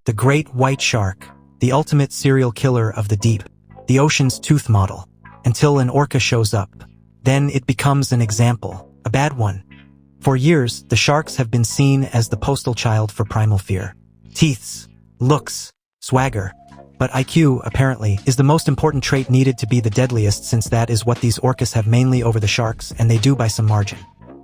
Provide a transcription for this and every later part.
The great white shark, the ultimate serial killer of the deep, the ocean's tooth model, until an orca shows up. Then it becomes an example, a bad one. For years, the sharks have been seen as the postal child for primal fear. Teeths, looks, swagger. But IQ, apparently, is the most important trait needed to be the deadliest, since that is what these orcas have mainly over the sharks, and they do by some margin.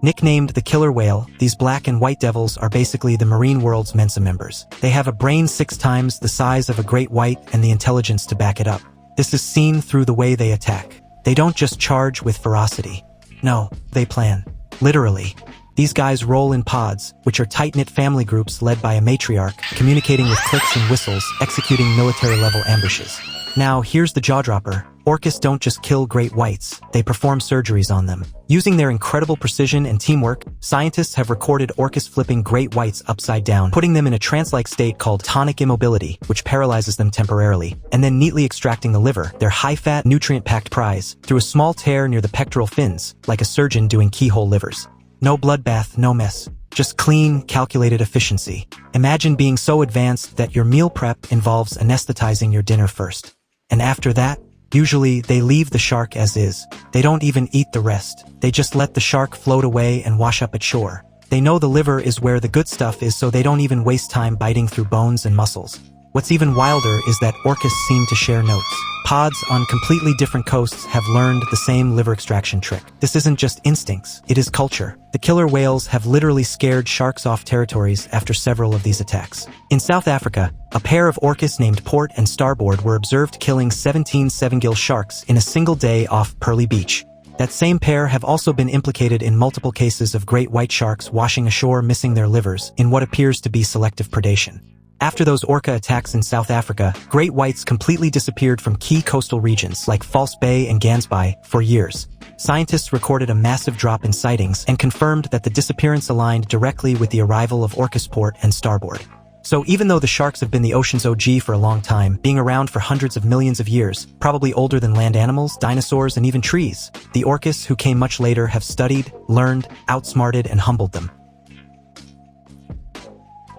Nicknamed the killer whale, these black and white devils are basically the marine world's Mensa members. They have a brain 6 times the size of a great white and the intelligence to back it up. This is seen through the way they attack. They don't just charge with ferocity. No, they plan. Literally. These guys roll in pods, which are tight-knit family groups led by a matriarch, communicating with clicks and whistles, executing military-level ambushes. Now, here's the jaw-dropper. Orcas don't just kill great whites, they perform surgeries on them. Using their incredible precision and teamwork, scientists have recorded orcas flipping great whites upside down, putting them in a trance-like state called tonic immobility, which paralyzes them temporarily, and then neatly extracting the liver, their high-fat, nutrient-packed prize, through a small tear near the pectoral fins, like a surgeon doing keyhole livers. No bloodbath, no mess. Just clean, calculated efficiency. Imagine being so advanced that your meal prep involves anesthetizing your dinner first. And after that, usually they leave the shark as is. They don't even eat the rest. They just let the shark float away and wash up at shore. They know the liver is where the good stuff is, so they don't even waste time biting through bones and muscles. What's even wilder is that orcas seem to share notes. Pods on completely different coasts have learned the same liver extraction trick. This isn't just instincts, it is culture. The killer whales have literally scared sharks off territories after several of these attacks. In South Africa, a pair of orcas named Port and Starboard were observed killing 17 seven-gill sharks in a single day off Pearly Beach. That same pair have also been implicated in multiple cases of great white sharks washing ashore missing their livers in what appears to be selective predation. After those orca attacks in South Africa, great whites completely disappeared from key coastal regions like False Bay and Gansby for years. Scientists recorded a massive drop in sightings and confirmed that the disappearance aligned directly with the arrival of orcas Port and Starboard. So even though the sharks have been the ocean's OG for a long time, being around for hundreds of millions of years, probably older than land animals, dinosaurs, and even trees, the orcas who came much later have studied, learned, outsmarted, and humbled them.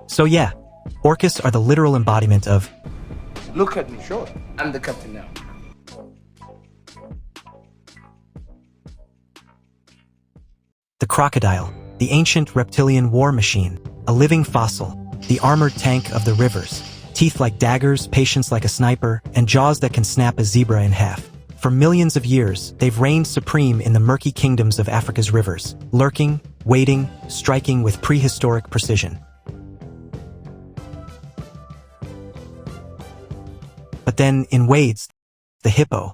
So yeah, orcas are the literal embodiment of, look at me, sure, I'm the captain now. The crocodile, the ancient reptilian war machine, a living fossil, the armored tank of the rivers, teeth like daggers, patience like a sniper, and jaws that can snap a zebra in half. For millions of years, they've reigned supreme in the murky kingdoms of Africa's rivers, lurking, waiting, striking with prehistoric precision. But then, in wades, the hippo,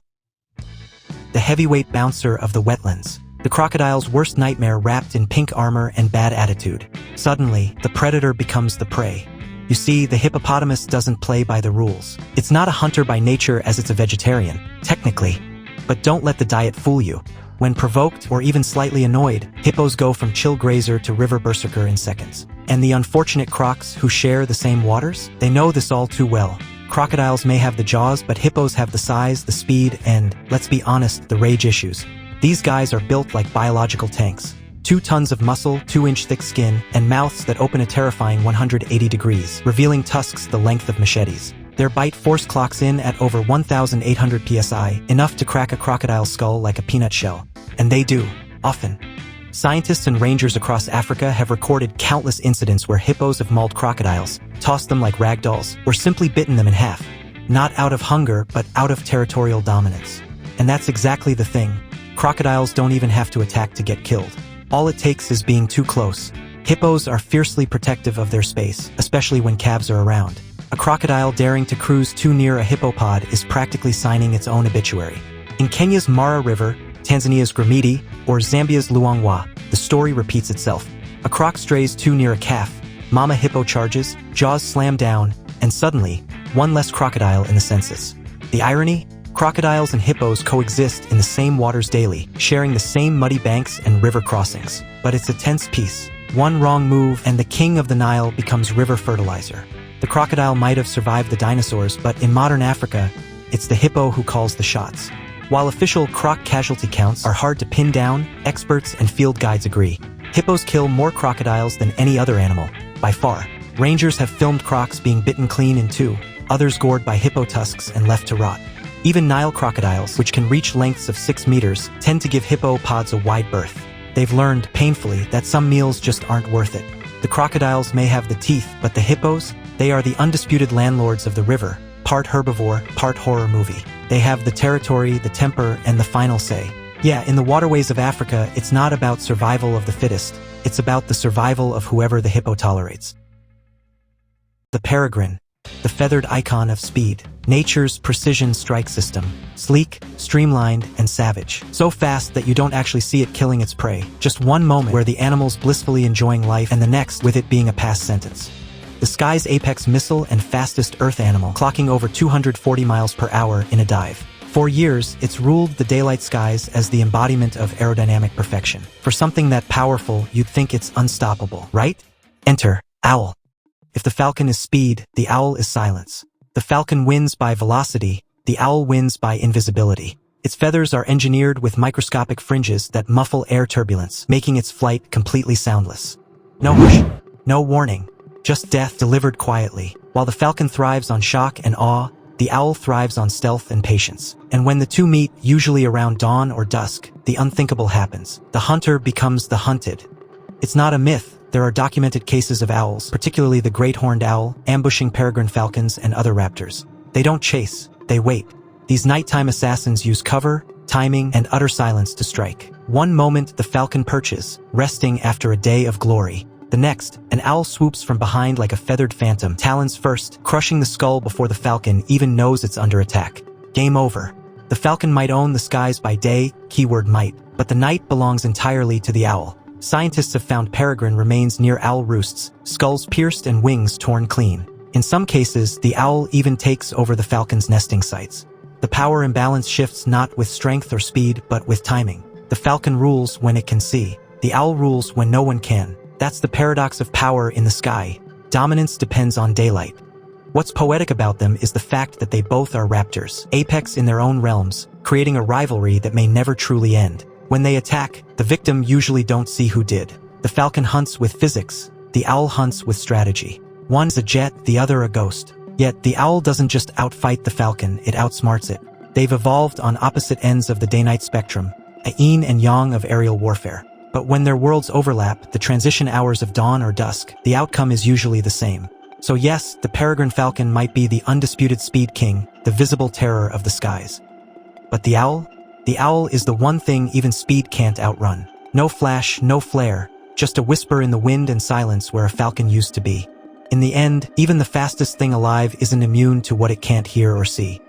the heavyweight bouncer of the wetlands, the crocodile's worst nightmare wrapped in pink armor and bad attitude. Suddenly, the predator becomes the prey. You see, the hippopotamus doesn't play by the rules. It's not a hunter by nature, as it's a vegetarian, technically. But don't let the diet fool you. When provoked or even slightly annoyed, hippos go from chill grazer to river berserker in seconds. And the unfortunate crocs who share the same waters? They know this all too well. Crocodiles may have the jaws, but hippos have the size, the speed, and, let's be honest, the rage issues. These guys are built like biological tanks. 2 tons of muscle, 2-inch thick skin, and mouths that open a terrifying 180 degrees, revealing tusks the length of machetes. Their bite force clocks in at over 1,800 psi, enough to crack a crocodile's skull like a peanut shell. And they do, often. Scientists and rangers across Africa have recorded countless incidents where hippos have mauled crocodiles, tossed them like rag dolls, or simply bitten them in half. Not out of hunger, but out of territorial dominance. And that's exactly the thing. Crocodiles don't even have to attack to get killed. All it takes is being too close. Hippos are fiercely protective of their space, especially when calves are around. A crocodile daring to cruise too near a hippopod is practically signing its own obituary. In Kenya's Mara River, Tanzania's Gramiti, or Zambia's Luangwa, the story repeats itself. A croc strays too near a calf, mama hippo charges, jaws slam down, and suddenly, one less crocodile in the census. The irony? Crocodiles and hippos coexist in the same waters daily, sharing the same muddy banks and river crossings. But it's a tense piece. One wrong move and the king of the Nile becomes river fertilizer. The crocodile might have survived the dinosaurs, but in modern Africa, it's the hippo who calls the shots. While official croc casualty counts are hard to pin down, experts and field guides agree. Hippos kill more crocodiles than any other animal, by far. Rangers have filmed crocs being bitten clean in two, others gored by hippo tusks and left to rot. Even Nile crocodiles, which can reach lengths of 6 meters, tend to give hippo pods a wide berth. They've learned, painfully, that some meals just aren't worth it. The crocodiles may have the teeth, but the hippos, they are the undisputed landlords of the river, part herbivore, part horror movie. They have the territory, the temper, and the final say. Yeah, in the waterways of Africa, it's not about survival of the fittest, it's about the survival of whoever the hippo tolerates. The peregrine, the feathered icon of speed, nature's precision strike system, sleek, streamlined, and savage. So fast that you don't actually see it killing its prey. Just one moment where the animal's blissfully enjoying life and the next with it being a past sentence. The sky's apex missile and fastest earth animal, clocking over 240 miles per hour in a dive. For years, it's ruled the daylight skies as the embodiment of aerodynamic perfection. For something that powerful, you'd think it's unstoppable, right? Enter owl. If the falcon is speed, the owl is silence. The falcon wins by velocity, the owl wins by invisibility. Its feathers are engineered with microscopic fringes that muffle air turbulence, making its flight completely soundless. No hush, no warning, just death delivered quietly. While the falcon thrives on shock and awe, the owl thrives on stealth and patience. And when the two meet, usually around dawn or dusk, the unthinkable happens. The hunter becomes the hunted. It's not a myth. There are documented cases of owls, particularly the great horned owl, ambushing peregrine falcons and other raptors. They don't chase, they wait. These nighttime assassins use cover, timing, and utter silence to strike. One moment, the falcon perches, resting after a day of glory. The next, an owl swoops from behind like a feathered phantom, talons first, crushing the skull before the falcon even knows it's under attack. Game over. The falcon might own the skies by day, keyword might, but the night belongs entirely to the owl. Scientists have found peregrine remains near owl roosts, skulls pierced and wings torn clean. In some cases, the owl even takes over the falcon's nesting sites. The power imbalance shifts not with strength or speed, but with timing. The falcon rules when it can see. The owl rules when no one can. That's the paradox of power in the sky. Dominance depends on daylight. What's poetic about them is the fact that they both are raptors, apex in their own realms, creating a rivalry that may never truly end. When they attack, the victim usually don't see who did. The falcon hunts with physics, the owl hunts with strategy. One's a jet, the other a ghost. Yet the owl doesn't just outfight the falcon, it outsmarts it. They've evolved on opposite ends of the day-night spectrum, a yin and yang of aerial warfare. But when their worlds overlap, the transition hours of dawn or dusk, the outcome is usually the same. So yes, the peregrine falcon might be the undisputed speed king, the visible terror of the skies. But the owl? The owl is the one thing even speed can't outrun. No flash, no flare, just a whisper in the wind and silence where a falcon used to be. In the end, even the fastest thing alive isn't immune to what it can't hear or see.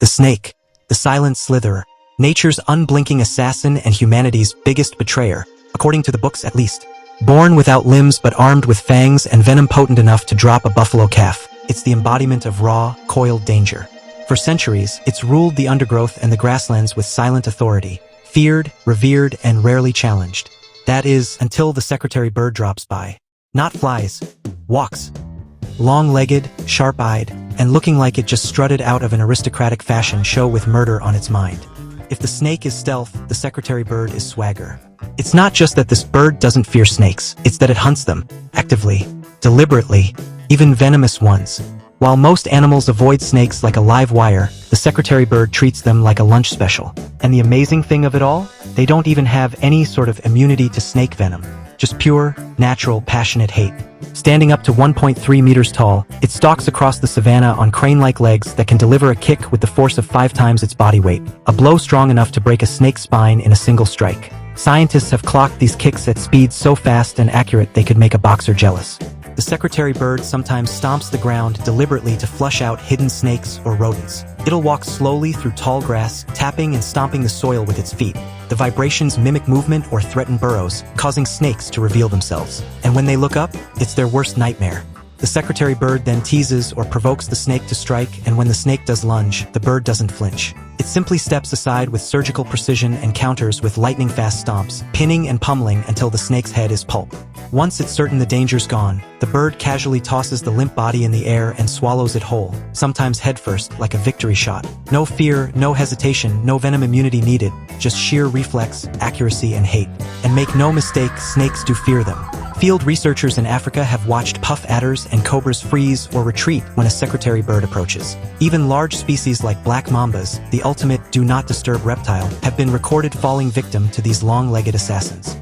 The snake, the silent slitherer, nature's unblinking assassin and humanity's biggest betrayer, according to the books at least. Born without limbs but armed with fangs and venom potent enough to drop a buffalo calf, it's the embodiment of raw, coiled danger. For centuries, it's ruled the undergrowth and the grasslands with silent authority, feared, revered, and rarely challenged. That is, until the secretary bird drops by. Not flies, walks. Long-legged, sharp-eyed, and looking like it just strutted out of an aristocratic fashion show with murder on its mind. If the snake is stealth, the secretary bird is swagger. It's not just that this bird doesn't fear snakes, it's that it hunts them, actively, deliberately, even venomous ones. While most animals avoid snakes like a live wire, the secretary bird treats them like a lunch special. And the amazing thing of it all? They don't even have any sort of immunity to snake venom. Just pure, natural, passionate hate. Standing up to 1.3 meters tall, it stalks across the savanna on crane-like legs that can deliver a kick with the force of 5 times its body weight, a blow strong enough to break a snake's spine in a single strike. Scientists have clocked these kicks at speeds so fast and accurate they could make a boxer jealous. The secretary bird sometimes stomps the ground deliberately to flush out hidden snakes or rodents. It'll walk slowly through tall grass, tapping and stomping the soil with its feet. The vibrations mimic movement or threaten burrows, causing snakes to reveal themselves. And when they look up, it's their worst nightmare. The secretary bird then teases or provokes the snake to strike, and when the snake does lunge, the bird doesn't flinch. It simply steps aside with surgical precision and counters with lightning-fast stomps, pinning and pummeling until the snake's head is pulp. Once it's certain the danger's gone, the bird casually tosses the limp body in the air and swallows it whole, sometimes headfirst like a victory shot. No fear, no hesitation, no venom immunity needed, just sheer reflex, accuracy, and hate. And make no mistake, snakes do fear them. Field researchers in Africa have watched puff adders and cobras freeze or retreat when a secretary bird approaches. Even large species like black mambas, the ultimate do-not-disturb reptile, have been recorded falling victim to these long-legged assassins.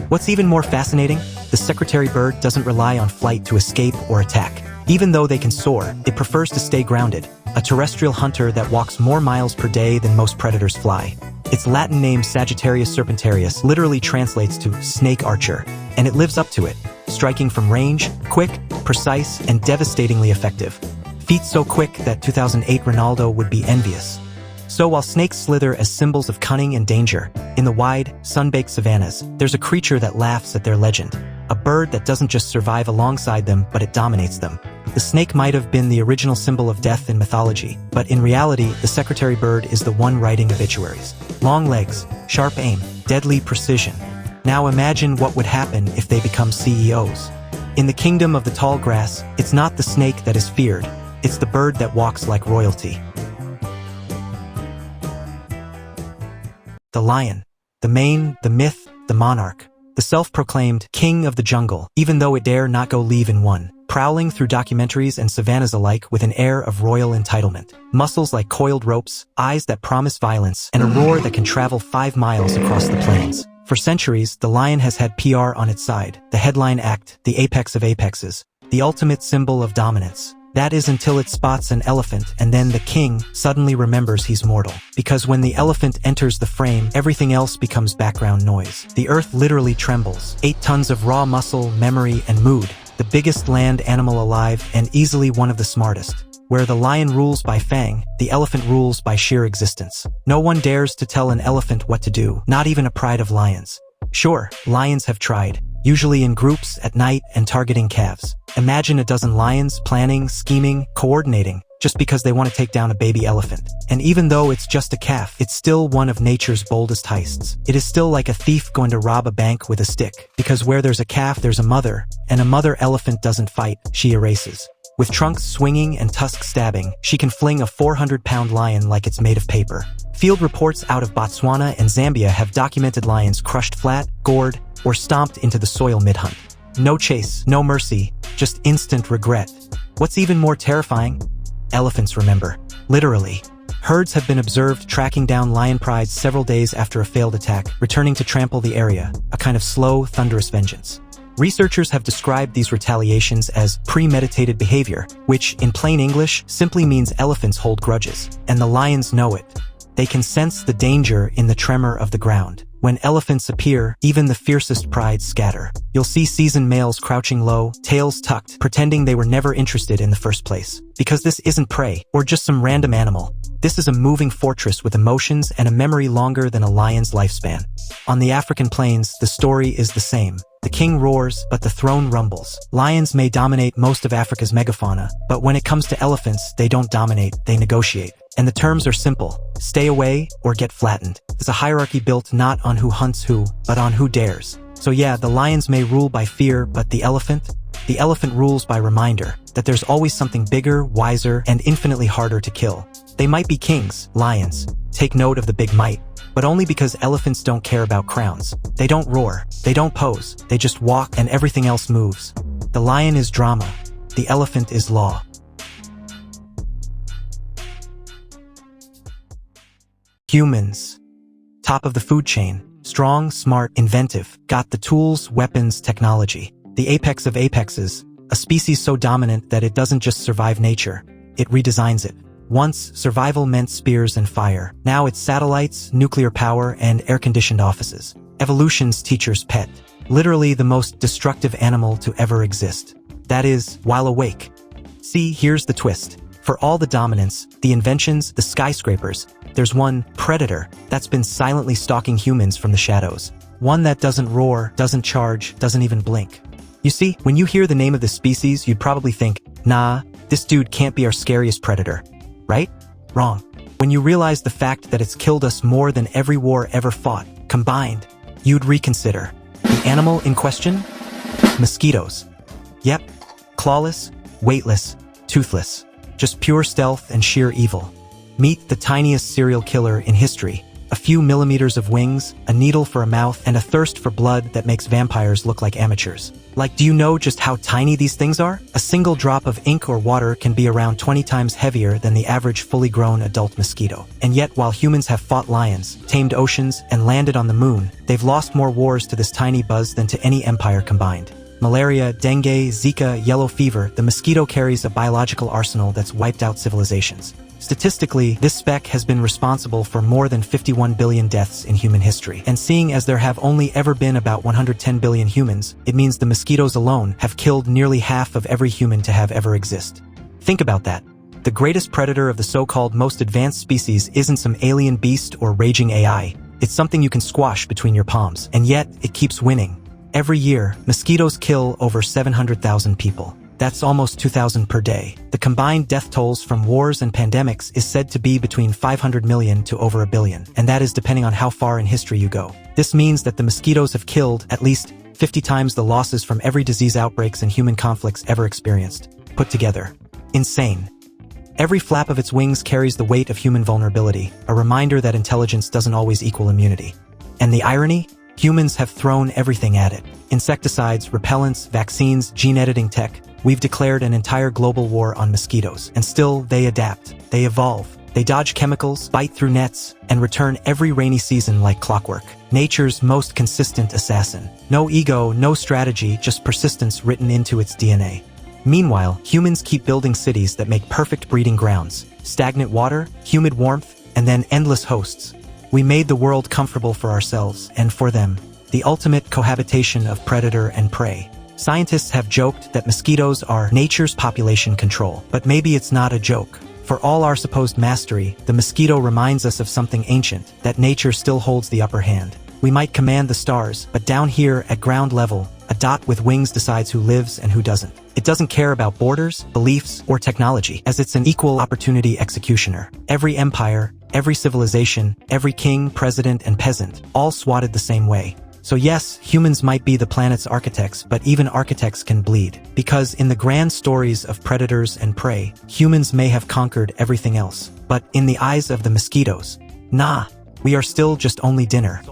What's even more fascinating? The secretary bird doesn't rely on flight to escape or attack. Even though they can soar, it prefers to stay grounded, a terrestrial hunter that walks more miles per day than most predators fly. Its Latin name Sagittarius serpentarius literally translates to snake archer, and it lives up to it, striking from range, quick, precise, and devastatingly effective. Feet so quick that 2008 Ronaldo would be envious. So while snakes slither as symbols of cunning and danger, in the wide, sun-baked savannas, there's a creature that laughs at their legend. A bird that doesn't just survive alongside them, but it dominates them. The snake might have been the original symbol of death in mythology, but in reality, the secretary bird is the one writing obituaries. Long legs, sharp aim, deadly precision. Now imagine what would happen if they become CEOs. In the kingdom of the tall grass, it's not the snake that is feared, it's the bird that walks like royalty. The lion. The mane, the myth, the monarch. The self-proclaimed king of the jungle, even though it dare not go leave in one, prowling through documentaries and savannas alike with an air of royal entitlement. Muscles like coiled ropes, eyes that promise violence, and a roar that can travel 5 miles across the plains. For centuries, the lion has had PR on its side, the headline act, the apex of apexes, the ultimate symbol of dominance. That is until it spots an elephant and then the king suddenly remembers he's mortal. Because when the elephant enters the frame, everything else becomes background noise. The earth literally trembles. 8 tons of raw muscle, memory, and mood. The biggest land animal alive and easily one of the smartest. Where the lion rules by fang, the elephant rules by sheer existence. No one dares to tell an elephant what to do, not even a pride of lions. Sure, lions have tried. Usually in groups, at night, and targeting calves. Imagine a dozen lions planning, scheming, coordinating, just because they want to take down a baby elephant. And even though it's just a calf, it's still one of nature's boldest heists. It is still like a thief going to rob a bank with a stick. Because where there's a calf, there's a mother, and a mother elephant doesn't fight, she erases. With trunks swinging and tusks stabbing, she can fling a 400-pound lion like it's made of paper. Field reports out of Botswana and Zambia have documented lions crushed flat, gored, or stomped into the soil mid-hunt. No chase, no mercy, just instant regret. What's even more terrifying? Elephants remember. Literally. Herds have been observed tracking down lion prides several days after a failed attack, returning to trample the area, a kind of slow, thunderous vengeance. Researchers have described these retaliations as premeditated behavior, which, in plain English, simply means elephants hold grudges. And the lions know it. They can sense the danger in the tremor of the ground. When elephants appear, even the fiercest prides scatter. You'll see seasoned males crouching low, tails tucked, pretending they were never interested in the first place. Because this isn't prey, or just some random animal. This is a moving fortress with emotions and a memory longer than a lion's lifespan. On the African plains, the story is the same. The king roars, but the throne rumbles. Lions may dominate most of Africa's megafauna, but when it comes to elephants, they don't dominate, they negotiate. And the terms are simple. Stay away or get flattened. There's a hierarchy built not on who hunts who, but on who dares. So yeah, the lions may rule by fear, but the elephant? The elephant rules by reminder that there's always something bigger, wiser, and infinitely harder to kill. They might be kings, lions. Take note of the big might. But only because elephants don't care about crowns. They don't roar. They don't pose. They just walk and everything else moves. The lion is drama. The elephant is law. Humans. Top of the food chain. Strong, smart, inventive. Got the tools, weapons, technology. The apex of apexes. A species so dominant that it doesn't just survive nature. It redesigns it. Once, survival meant spears and fire. Now it's satellites, nuclear power, and air-conditioned offices. Evolution's teacher's pet. Literally the most destructive animal to ever exist. That is, while awake. See, here's the twist. For all the dominance, the inventions, the skyscrapers, there's one predator that's been silently stalking humans from the shadows. One that doesn't roar, doesn't charge, doesn't even blink. You see, when you hear the name of this species, you'd probably think, nah, this dude can't be our scariest predator. Right? Wrong. When you realize the fact that it's killed us more than every war ever fought, combined, you'd reconsider. The animal in question? Mosquitoes. Yep. Clawless, weightless, toothless. Just pure stealth and sheer evil. Meet the tiniest serial killer in history, A few millimeters of wings, a needle for a mouth, and a thirst for blood that makes vampires look like amateurs. Like, do you know just how tiny these things are? A single drop of ink or water can be around 20 times heavier than the average fully grown adult mosquito. And yet, while humans have fought lions, tamed oceans, and landed on the moon, they've lost more wars to this tiny buzz than to any empire combined. Malaria, dengue, Zika, yellow fever, the mosquito carries a biological arsenal that's wiped out civilizations. Statistically, this speck has been responsible for more than 51 billion deaths in human history. And seeing as there have only ever been about 110 billion humans, it means the mosquitoes alone have killed nearly half of every human to have ever existed. Think about that. The greatest predator of the so-called most advanced species isn't some alien beast or raging AI. It's something you can squash between your palms, and yet it keeps winning. Every year, mosquitoes kill over 700,000 people. That's almost 2,000 per day. The combined death tolls from wars and pandemics is said to be between 500 million to over 1 billion, and that is depending on how far in history you go. This means that the mosquitoes have killed at least 50 times the losses from every disease outbreaks and human conflicts ever experienced, put together. Insane. Every flap of its wings carries the weight of human vulnerability, a reminder that intelligence doesn't always equal immunity. And the irony? Humans have thrown everything at it. Insecticides, repellents, vaccines, gene editing tech. We've declared an entire global war on mosquitoes, and still they adapt, they evolve, they dodge chemicals, bite through nets, and return every rainy season like clockwork. Nature's most consistent assassin. No ego, no strategy, just persistence written into its DNA. Meanwhile, humans keep building cities that make perfect breeding grounds. Stagnant water, humid warmth, and then endless hosts. We made the world comfortable for ourselves and for them. The ultimate cohabitation of predator and prey. Scientists have joked that mosquitoes are nature's population control, but maybe it's not a joke. For all our supposed mastery, the mosquito reminds us of something ancient, that nature still holds the upper hand. We might command the stars, but down here at ground level, a dot with wings decides who lives and who doesn't. It doesn't care about borders, beliefs, or technology, as it's an equal opportunity executioner. Every empire, every civilization, every king, president, and peasant, all swatted the same way. So yes, humans might be the planet's architects, but even architects can bleed. Because in the grand stories of predators and prey, humans may have conquered everything else. But in the eyes of the mosquitoes, nah, we are still just only dinner.